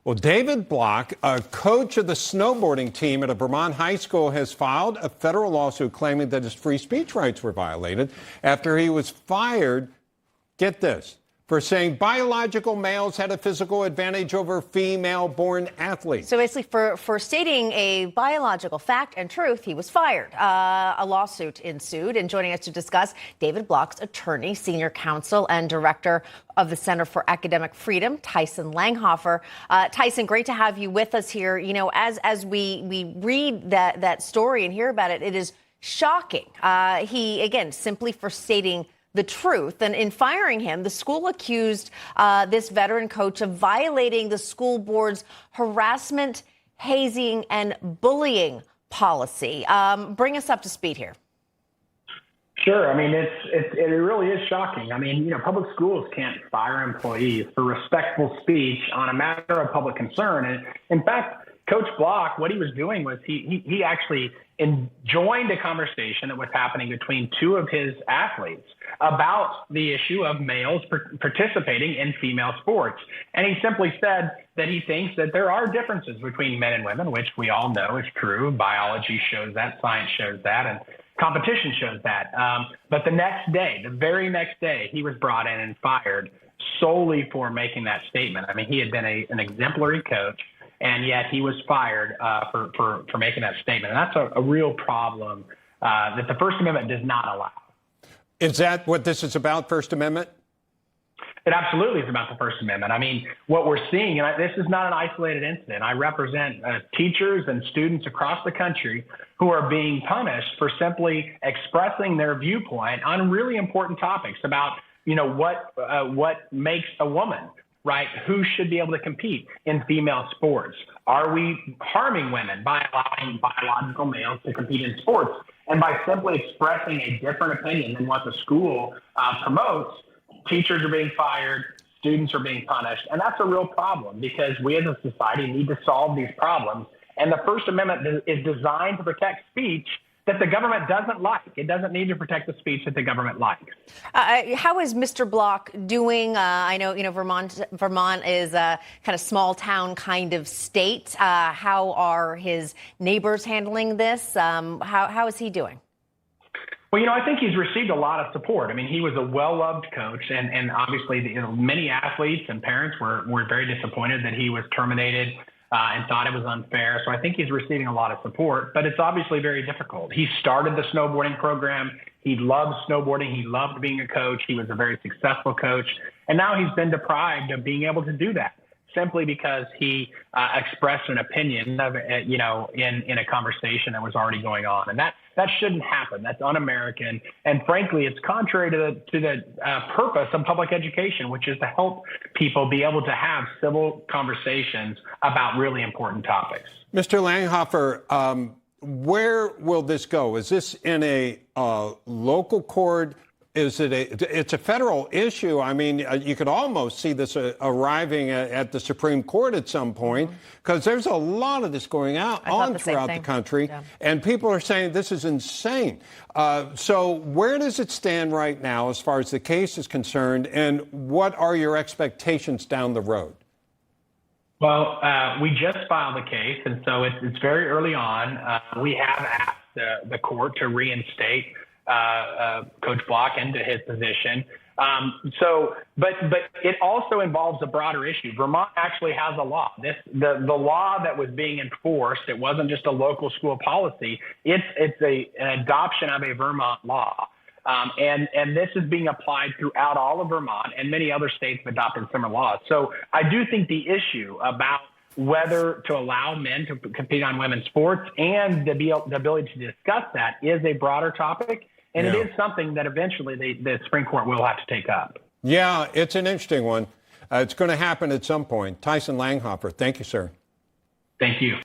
Well, David Bloch, a coach of the snowboarding team at a Vermont high school, has filed a federal lawsuit claiming that his free speech rights were violated after he was fired, get this, for saying biological males had a physical advantage over female-born athletes. So basically, for stating a biological fact and truth, he was fired. A lawsuit ensued. And joining us to discuss, David Bloch's attorney, senior counsel, and director of the Center for Academic Freedom, Tyson Langhofer. Tyson, great to have you with us here. You know, as we read that story and hear about it, it is shocking. He, again, simply for stating the truth. And in firing him, the school accused this veteran coach of violating the school board's harassment, hazing, and bullying policy. Bring us up to speed here. Sure. I mean, it really is shocking. I mean, you know, public schools can't fire employees for respectful speech on a matter of public concern. And in fact, Coach Bloch, what he was doing was he actually joined a conversation that was happening between two of his athletes about the issue of males participating in female sports. And he simply said that he thinks that there are differences between men and women, which we all know is true. Biology shows that, science shows that, and competition shows that. But the next day, the very next day, he was brought in and fired solely for making that statement. I mean, he had been an exemplary coach, and yet he was fired for making that statement. And that's a real problem that the First Amendment does not allow. Is that what this is about, First Amendment? It absolutely is about the First Amendment. I mean, what we're seeing, and this is not an isolated incident. I represent teachers and students across the country who are being punished for simply expressing their viewpoint on really important topics about, you know, what makes a woman, right? Who should be able to compete in female sports? Are we harming women by allowing biological males to compete in sports? And by simply expressing a different opinion than what the school promotes, teachers are being fired, students are being punished. And that's a real problem because we as a society need to solve these problems. And the First Amendment is designed to protect speech that the government doesn't like. It doesn't need to protect the speech that the government likes. How is Mr. Bloch doing? I know, you know, Vermont is a kind of small town kind of state. How are his neighbors handling this? How is he doing? Well, you know, I think he's received a lot of support. I mean, he was a well-loved coach, and obviously, many athletes and parents were very disappointed that he was terminated and thought it was unfair. So I think he's receiving a lot of support, but it's obviously very difficult. He started the snowboarding program. He loved snowboarding. He loved being a coach. He was a very successful coach. And now he's been deprived of being able to do that simply because he expressed an opinion of, you know, in a conversation that was already going on. And that shouldn't happen. That's un-American. And frankly, it's contrary to the purpose of public education, which is to help people be able to have civil conversations about really important topics. Mr. Langhofer, where will this go? Is this in a local court? Is it it's a federal issue? I mean, you could almost see this arriving at the Supreme Court at some point, because there's a lot of this going on throughout the country, and people are saying this is insane. So where does it stand right now as far as the case is concerned, and what are your expectations down the road? Well, we just filed the case, and so it's very early on. We have asked the court to reinstate Coach Bloch into his position. But it also involves a broader issue. Vermont actually has a law. The law that was being enforced, it wasn't just a local school policy. It's an adoption of a Vermont law. And this is being applied throughout all of Vermont, and many other states have adopted similar laws. So I do think the issue about whether to allow men to compete on women's sports and the ability to discuss that is a broader topic. And it is something that eventually the Supreme Court will have to take up. Yeah, it's an interesting one. It's going to happen at some point. Tyson Langhofer, thank you, sir. Thank you.